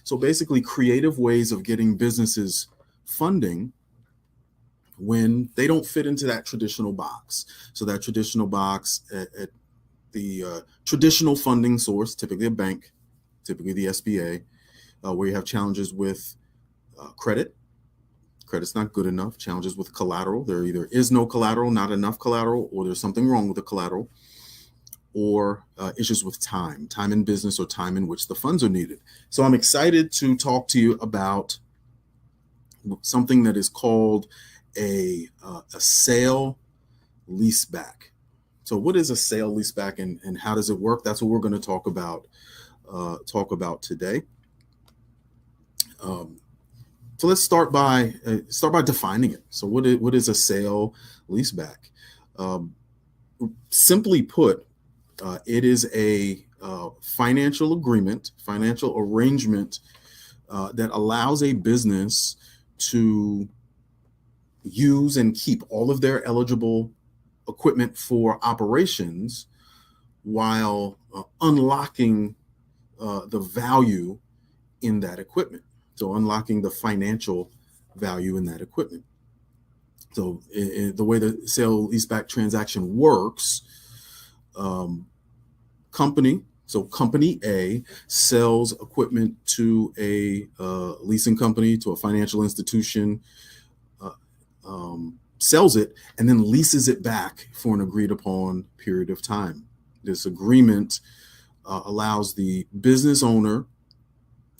So basically creative ways of getting businesses funding when they don't fit into that traditional box. So that traditional box at the traditional funding source, typically a bank, typically the SBA, where you have challenges with credit. Credit's not good enough. Challenges with collateral. There either is no collateral, not enough collateral, or there's something wrong with the collateral, or issues with time in business, or time in which the funds are needed. So I'm excited to talk to you about something that is called a sale leaseback. So what is a sale leaseback, and how does it work? That's what we're going to talk about today. So let's start by defining it. So what is a sale leaseback? Simply put, it is a financial arrangement that allows a business to use and keep all of their eligible equipment for operations while unlocking the value in that equipment. So unlocking the financial value in that equipment. So the way the sale leaseback transaction works, company A sells equipment to a leasing company, to a financial institution, sells it, and then leases it back for an agreed upon period of time. This agreement allows the business owner,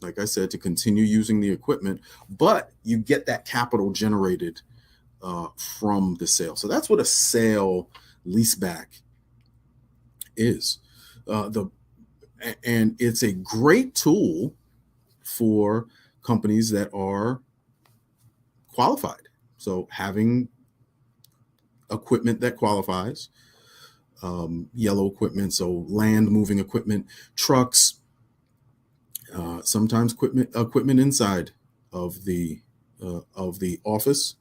like I said, to continue using the equipment, but you get that capital generated from the sale. So that's what a sale leaseback is. And it's a great tool for companies that are qualified. So having equipment that qualifies, yellow equipment, so land moving equipment, trucks, sometimes equipment inside of the office,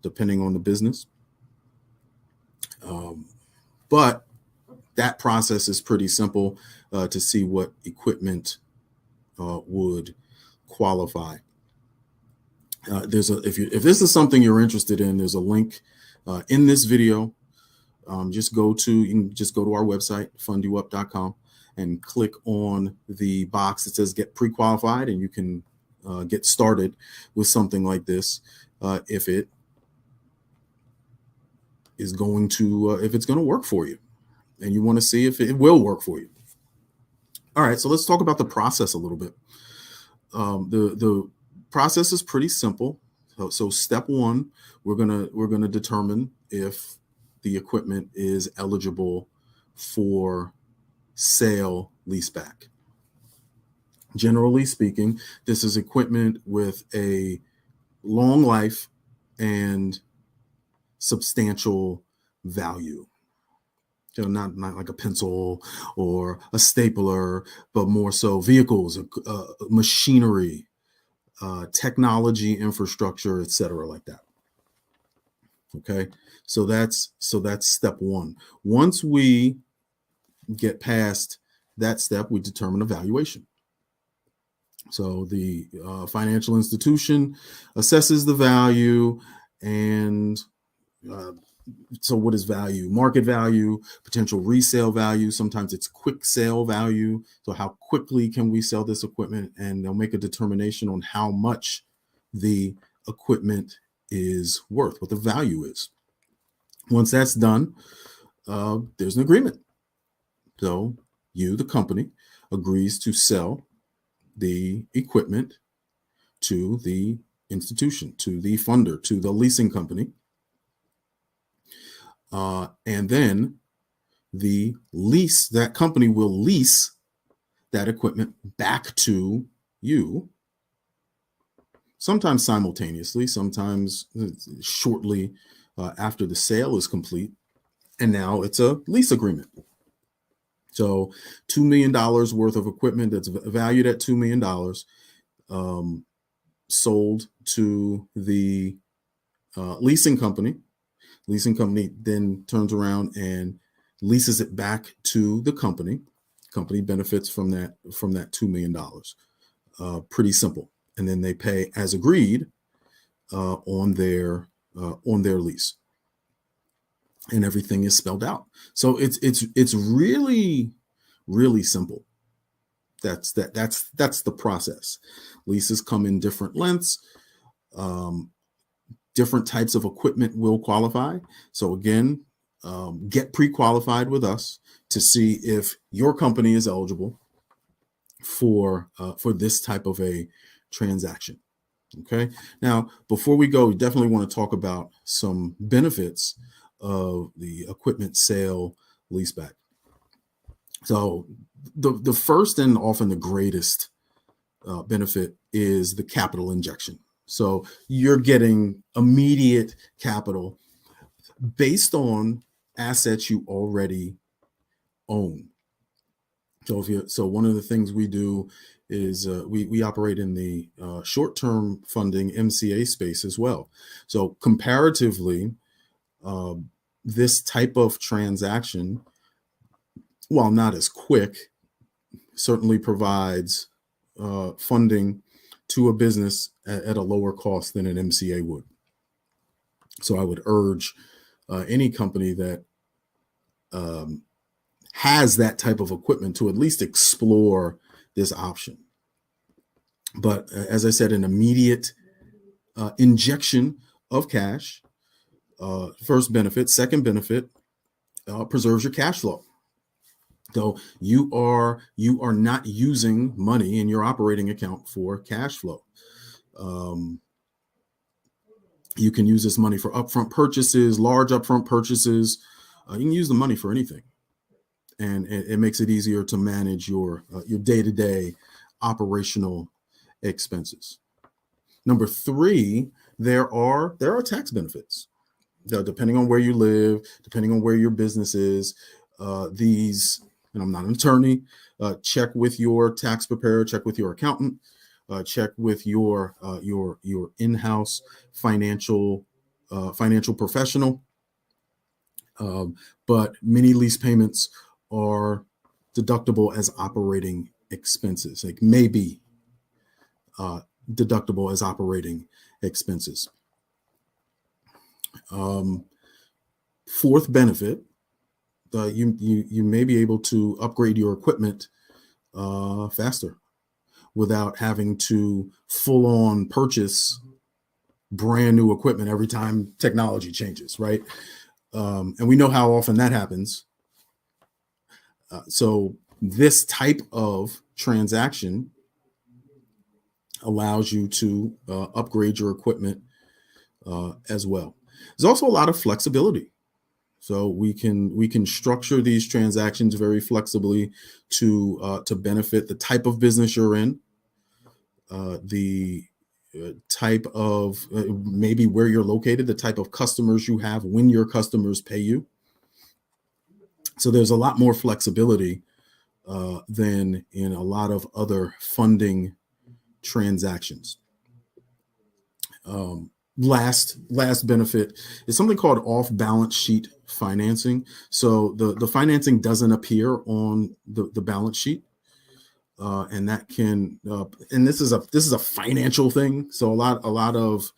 depending on the business. But that process is pretty simple to see what equipment would qualify. If this is something you're interested in, there's a link in this video. You can just go to our website, fundyouup.com, and click on the box that says get pre-qualified, and you can get started with something like this if it is going to work for you, and you want to see if it will work for you. All right, so let's talk about the process a little bit. The process is pretty simple. So step one, we're gonna determine if the equipment is eligible for sale leaseback. Generally speaking, this is equipment with a long life and substantial value. So not like a pencil or a stapler, but more so vehicles, machinery, technology, infrastructure, etc., like that. Okay, so that's step one. Once we get past that step, we determine a valuation. So the financial institution assesses the value, and so what is value? Market value, potential resale value. Sometimes it's quick sale value. So how quickly can we sell this equipment? And they'll make a determination on how much the equipment is worth, what the value is. Once that's done, there's an agreement. So you, the company, agrees to sell the equipment to the institution, to the funder, to the leasing company. And then that company will lease that equipment back to you, sometimes simultaneously, sometimes shortly after the sale is complete. And now it's a lease agreement. So $2 million worth of equipment that's valued at $2 million sold to the leasing company. Leasing company then turns around and leases it back to the company. Company benefits from that $2 million Pretty simple. And then they pay as agreed on their lease, and everything is spelled out. So it's really really simple. That's the process. Leases come in different lengths. Um, Different types of equipment will qualify. So again, get pre-qualified with us to see if your company is eligible for this type of a transaction. Okay. Now, before we go, we definitely want to talk about some benefits of the equipment sale leaseback. So the first and often the greatest benefit is the capital injection. So you're getting immediate capital based on assets you already own. So one of the things we do is we operate in the short-term funding MCA space as well. So comparatively, this type of transaction, while not as quick, certainly provides funding to a business at a lower cost than an MCA would. So I would urge any company that has that type of equipment to at least explore this option. But as I said, an immediate injection of cash, first benefit. Second benefit, preserves your cash flow. So you are not using money in your operating account for cash flow. You can use this money for upfront purchases, large upfront purchases. You can use the money for anything, and it makes it easier to manage your day-to-day operational expenses. Number three, there are tax benefits. Depending on where you live, depending on where your business is, these, and I'm not an attorney, check with your tax preparer, check with your accountant, check with your in-house financial professional. But many lease payments are deductible as operating expenses. Like maybe deductible as operating expenses. Fourth benefit, you may be able to upgrade your equipment faster without having to full on purchase brand new equipment every time technology changes, right? And we know how often that happens. So this type of transaction allows you to upgrade your equipment as well. There's also a lot of flexibility. So we can structure these transactions very flexibly to benefit the type of business you're in, the type of maybe where you're located, the type of customers you have, when your customers pay you. So there's a lot more flexibility than in a lot of other funding transactions. Last benefit is something called off-balance sheet financing. So the financing doesn't appear on the balance sheet, and that can and this is a financial thing. So a lot of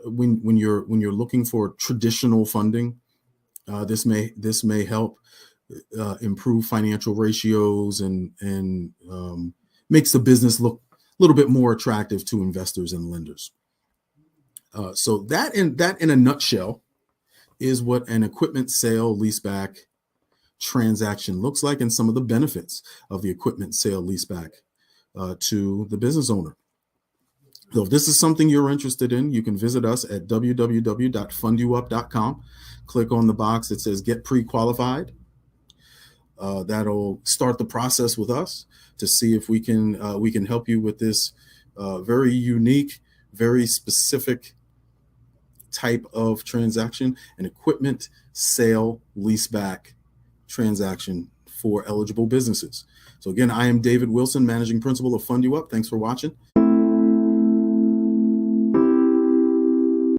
when you're looking for traditional funding, this may help improve financial ratios and makes the business look a little bit more attractive to investors and lenders. So that in a nutshell is what an equipment sale leaseback transaction looks like, and some of the benefits of the equipment sale leaseback to the business owner. So if this is something you're interested in, you can visit us at www.fundyouup.com. Click on the box that says Get Pre-Qualified. That'll start the process with us to see if we can help you with this very unique, very specific type of transaction, an equipment sale leaseback transaction for eligible businesses. So again, I am David Wilson, Managing Principal of Fund You Up. Thanks for watching.